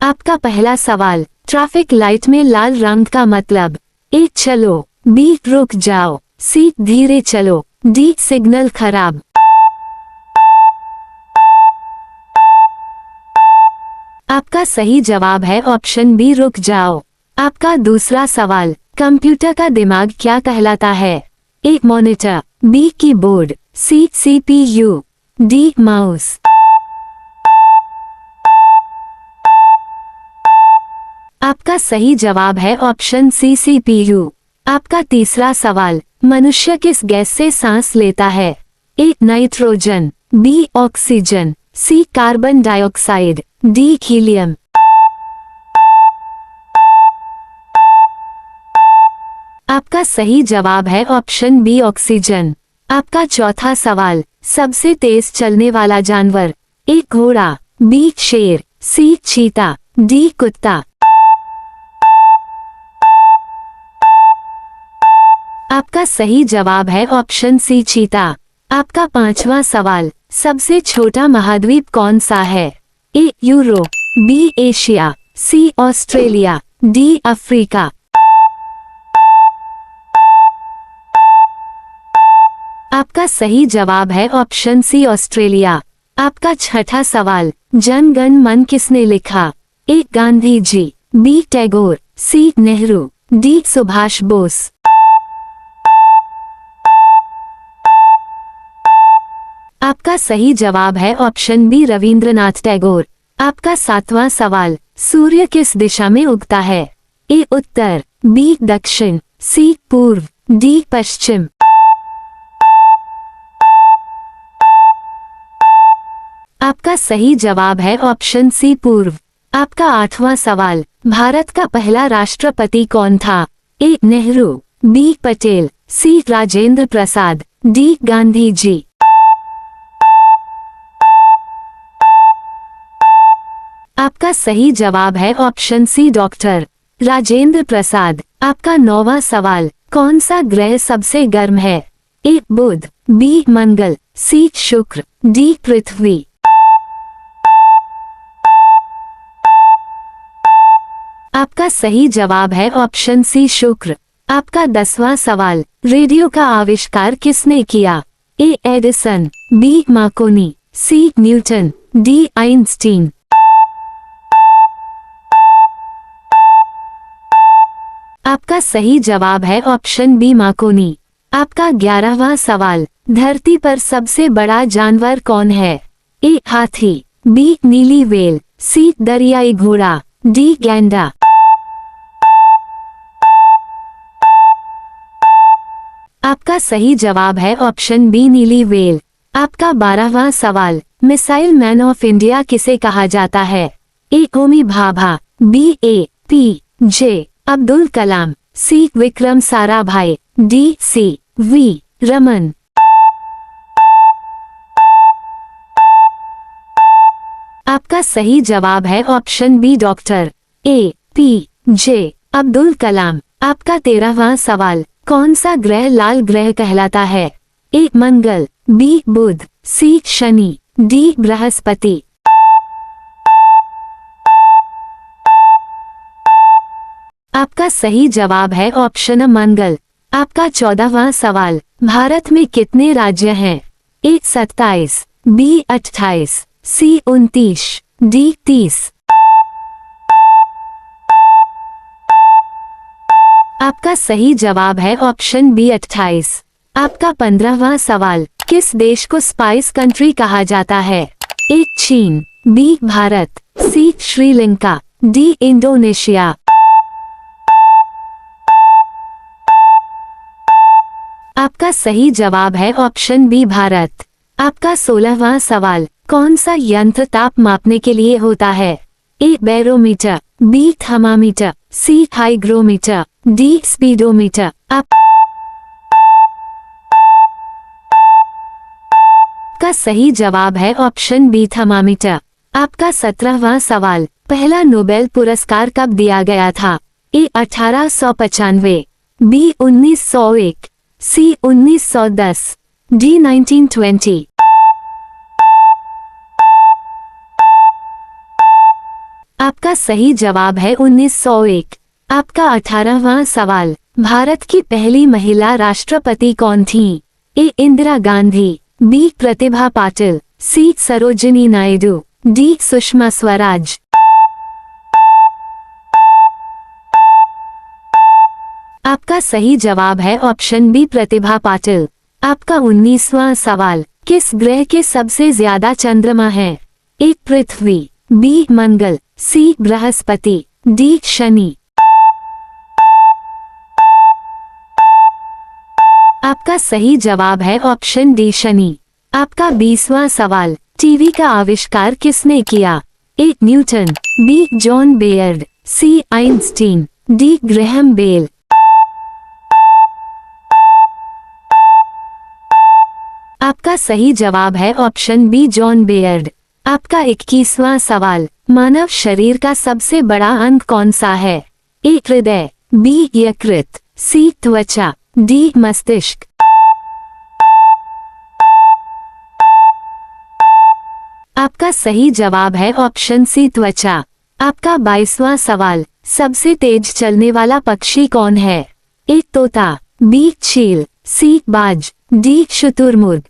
आपका पहला सवाल, ट्रैफिक लाइट में लाल रंग का मतलब। ए चलो, बी रुक जाओ, सी धीरे चलो, डी सिग्नल खराब। आपका सही जवाब है ऑप्शन बी रुक जाओ। आपका दूसरा सवाल, कंप्यूटर का दिमाग क्या कहलाता है। A monitor, B keyboard, C CPU, D mouse. आपका सही जवाब है ऑप्शन सी सीपीयू। आपका तीसरा सवाल, मनुष्य किस गैस से सांस लेता है। A nitrogen, B oxygen, C carbon dioxide, D helium. आपका सही जवाब है ऑप्शन बी ऑक्सीजन। आपका चौथा सवाल, सबसे तेज चलने वाला जानवर। ए घोड़ा, बी शेर, सी चीता, डी कुत्ता। आपका सही जवाब है ऑप्शन सी चीता। आपका पांचवा सवाल, सबसे छोटा महाद्वीप कौन सा है। ए यूरोप, बी एशिया, सी ऑस्ट्रेलिया, डी अफ्रीका। आपका सही जवाब है ऑप्शन सी ऑस्ट्रेलिया। आपका छठा सवाल, जन गण मन किसने लिखा। ए गांधी जी, बी टैगोर, सी नेहरू, डी सुभाष बोस। आपका सही जवाब है ऑप्शन बी रविंद्रनाथ टैगोर। आपका सातवां सवाल, सूर्य किस दिशा में उगता है। ए उत्तर, बी दक्षिण, सी पूर्व, डी पश्चिम। आपका सही जवाब है ऑप्शन सी पूर्व। आपका आठवां सवाल, भारत का पहला राष्ट्रपति कौन था। ए नेहरू, बी पटेल, सी राजेंद्र प्रसाद, डी गांधी जी। आपका सही जवाब है option C doctor Rajendra Prasad. आपका नौवां सवाल, कौन सा ग्रह सबसे गर्म है। ए बुध, बी मंगल, सी शुक्र, डी पृथ्वी। आपका सही जवाब है ऑप्शन सी शुक्र। आपका 10वां सवाल, रेडियो का आविष्कार किसने किया। ए एडिसन, बी मार्कोनी, सी न्यूटन, डी आइंस्टीन। आपका सही जवाब है ऑप्शन बी मार्कोनी। आपका 11वां सवाल, धरती पर सबसे बड़ा जानवर कौन है। ए हाथी, बी नीली व्हेल, सी दरियाई घोड़ा, डी गैंडा। आपका सही जवाब है ऑप्शन बी नीली व्हेल। आपका 12वां सवाल, मिसाइल मैन ऑफ इंडिया किसे कहा जाता है। A Homi Bhabha, B A P J Abdul Kalam, C Vikram Sarabhai, D C V Raman. आपका सही जवाब है option B doctor A P J Abdul Kalam. आपका 13वां सवाल, कौन सा ग्रह लाल ग्रह कहलाता है। ए मंगल, बी बुध, सी शनि, डी बृहस्पति। आपका सही जवाब है ऑप्शन मंगल। आपका 14वां सवाल, भारत में कितने राज्य हैं। ए 27, बी 28, सी 29, डी 30। आपका सही जवाब है ऑप्शन बी 28। आपका 15वां सवाल, किस देश को स्पाइस कंट्री कहा जाता है। ए चीन, बी भारत, सी श्रीलंका, डी इंडोनेशिया। आपका सही जवाब है ऑप्शन बी भारत। आपका 16वां सवाल, कौन सा यंत्र ताप मापने के लिए होता है। ए बैरोमीटर, बी थर्मामीटर, सी हाइग्रोमीटर, डी स्पीडोमीटर। आपका सही जवाब है ऑप्शन बी थर्मामीटर। आपका 17वां सवाल, पहला नोबेल पुरस्कार कब दिया गया था। ए 1895, बी 1901, सी 1910, डी 1920। आपका सही जवाब है 1901। आपका 18वां सवाल, भारत की पहली महिला राष्ट्रपति कौन थी? ए इंदिरा गांधी, बी प्रतिभा पाटिल, सी सरोजिनी नायडू, डी सुषमा स्वराज। आपका सही जवाब है ऑप्शन बी प्रतिभा पाटिल। आपका 19वां सवाल, किस ग्रह के सबसे ज्यादा चंद्रमा हैं? ए पृथ्वी, बी मंगल, सी बृहस्पति, डी शनि। आपका सही जवाब है ऑप्शन डी शनि। आपका 20वां सवाल, टीवी का आविष्कार किसने किया? A Newton, B John Baird, C Einstein, D Graham Bell. आपका सही जवाब है ऑप्शन बी जॉन बेयर्ड। आपका 21वां सवाल, मानव शरीर का सबसे बड़ा अंग कौन सा है? ए हृदय, बी यकृत, सी त्वचा, डी मस्तिष्क। आपका सही जवाब है ऑप्शन सी त्वचा। आपका 22वां सवाल, सबसे तेज चलने वाला पक्षी कौन है? ए तोता, बी चील, सी बाज, डी शुतुरमुर्ग।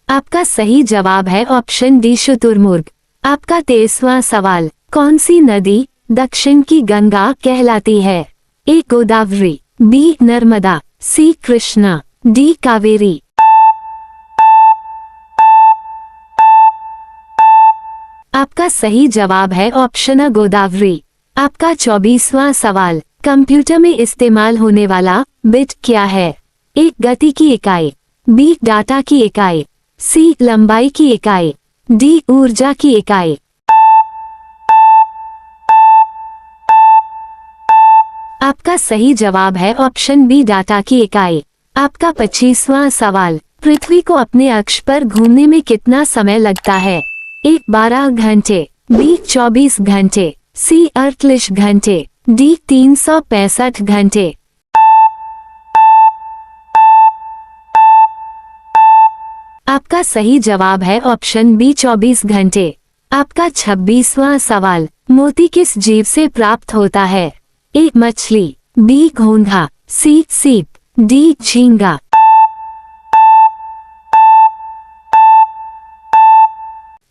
आपका सही जवाब है ऑप्शन डी शुतुरमुर्ग। आपका 23वां सवाल, कौन सी नदी दक्षिण की गंगा कहलाती है? ए गोदावरी, बी नर्मदा, सी कृष्णा, डी कावेरी। आपका सही जवाब है ऑप्शन गोदावरी। आपका 24वां सवाल, कंप्यूटर में इस्तेमाल होने वाला बिट क्या है? ए गति की इकाई, बी डाटा की इकाई, सी लंबाई की इकाई, डी ऊर्जा की इकाई। आपका सही जवाब है ऑप्शन बी डाटा की इकाई। आपका 25वां सवाल, पृथ्वी को अपने अक्ष पर घूमने में कितना समय लगता है? ए 12 घंटे, बी 24 घंटे, सी 48 घंटे, डी 365 घंटे। आपका सही जवाब है ऑप्शन बी 24 घंटे। आपका 26वां सवाल, मोती किस जीव से प्राप्त होता है? ए मछली, बी घोंघा, सी सीप, डी झींगा।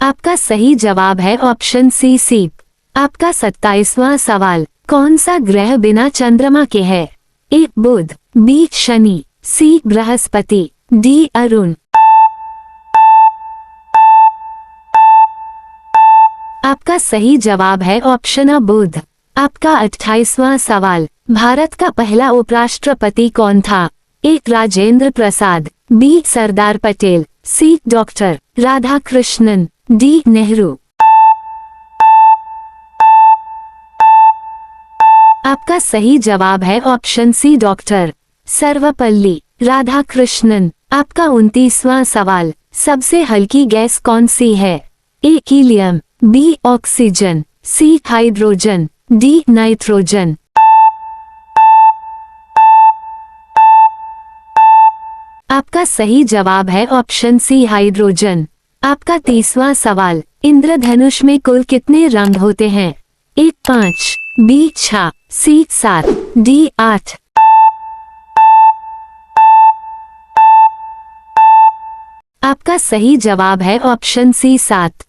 आपका सही जवाब है ऑप्शन सी सीप। आपका 27वां सवाल, कौन सा ग्रह बिना चंद्रमा के है? ए बुध, बी शनि, सी बृहस्पति, डी अरुण। आपका सही जवाब है ऑप्शन बुध। आपका 28वां सवाल, भारत का पहला उपराष्ट्रपति कौन था? A Rajendra Prasad, B Sardar Patel, C doctor Radhakrishnan, D Nehru. आपका सही जवाब है option C doctor Sarvepalli Radhakrishnan. आपका 29वां सवाल, सबसे हल्की गैस कौन सी है? A helium, B oxygen, C hydrogen, D nitrogen. आपका सही जवाब है ऑप्शन सी हाइड्रोजन। आपका 30वां सवाल, इंद्रधनुष में कुल कितने रंग होते हैं? ए 5, बी 6, सी 7, डी 8। आपका सही जवाब है ऑप्शन सी 7।